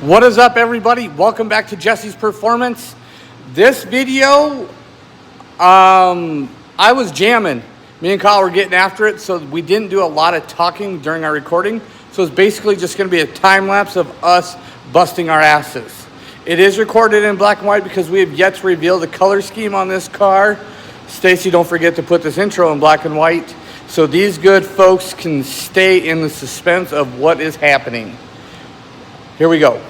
What is up, everybody? Welcome back to Jesse's Performance. This video, I was jamming. Me and Kyle were getting after it, so we didn't do a lot of talking during our recording. So it's basically just going to be a time lapse of us busting our asses. It is recorded in black and white because we have yet to reveal the color scheme on this car. Stacie, don't forget to put this intro in black and white so these good folks can stay in the suspense of what is happening. Here we go.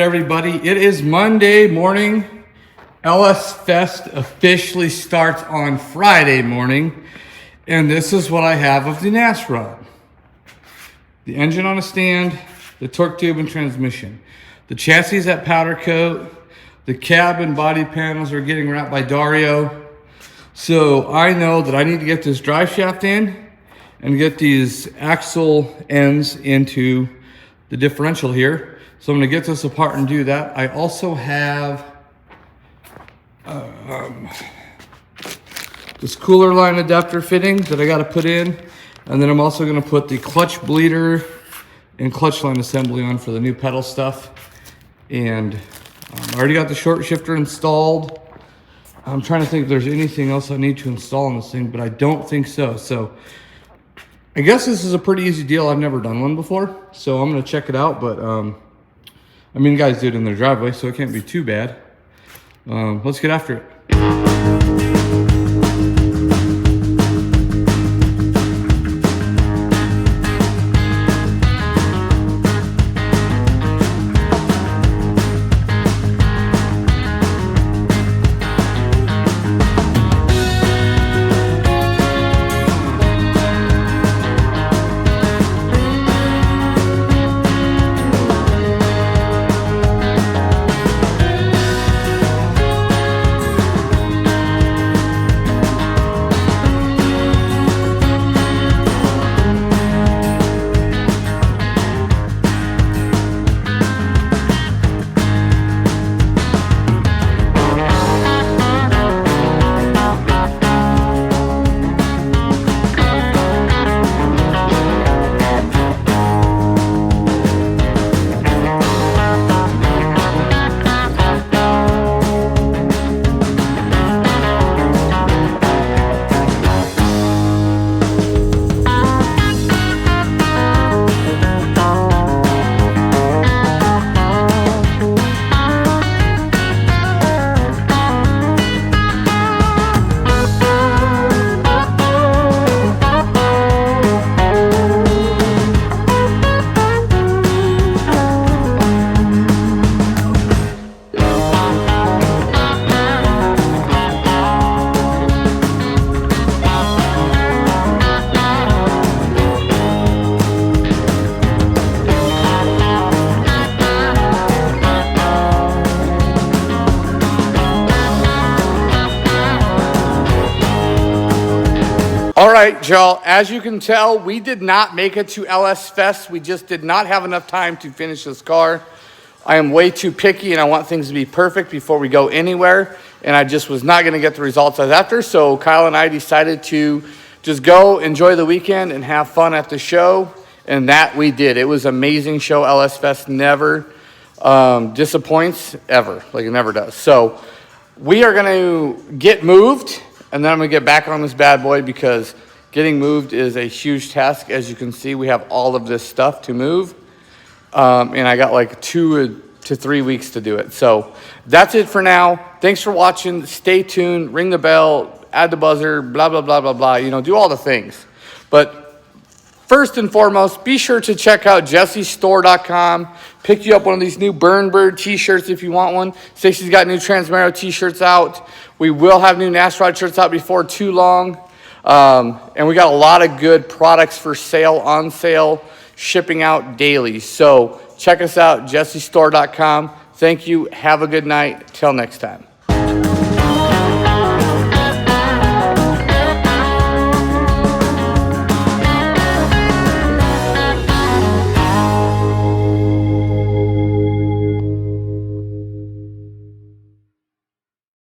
Everybody, it is Monday morning. LS Fest officially starts on Friday morning, and this is what I have of the NASROD. The engine on a stand, the torque tube and transmission. The chassis is at powder coat. The cab and body panels are getting wrapped by Dario. So I know that I need to get this drive shaft in and get these axle ends into the differential here. So I'm gonna get this apart and do that. I also have this cooler line adapter fitting that I gotta put in. And then I'm also gonna put the clutch bleeder and clutch line assembly on for the new pedal stuff. And I already got the short shifter installed. I'm trying to think if there's anything else I need to install on this thing, but I don't think so. So I guess this is a pretty easy deal. I've never done one before, so I'm gonna check it out. But I mean, guys do it in their driveway, so it can't be too bad. Let's get after it. All right, y'all, as you can tell, we did not make it to LS Fest. We just did not have enough time to finish this car. I am way too picky and I want things to be perfect before we go anywhere. And I just was not gonna get the results I was after. So Kyle and I decided to just go enjoy the weekend and have fun at the show. And that we did. It was an amazing show. LS Fest never disappoints ever, like it never does. So we are gonna get moved and then I'm gonna get back on this bad boy because getting moved is a huge task. As you can see, we have all of this stuff to move. And I got like 2 to 3 weeks to do it. So that's it for now. Thanks for watching. Stay tuned, ring the bell, add the buzzer, blah, blah, blah, blah, blah. You know, do all the things. But first and foremost, be sure to check out jessiestore.com. Pick you up one of these new Burn Bird t-shirts if you want one. Stacey's got new Transmero t-shirts out. We will have new NASROD shirts out before too long. And we got a lot of good products for sale, on sale, shipping out daily. So check us out, jessiestore.com. Thank you. Have a good night. Till next time.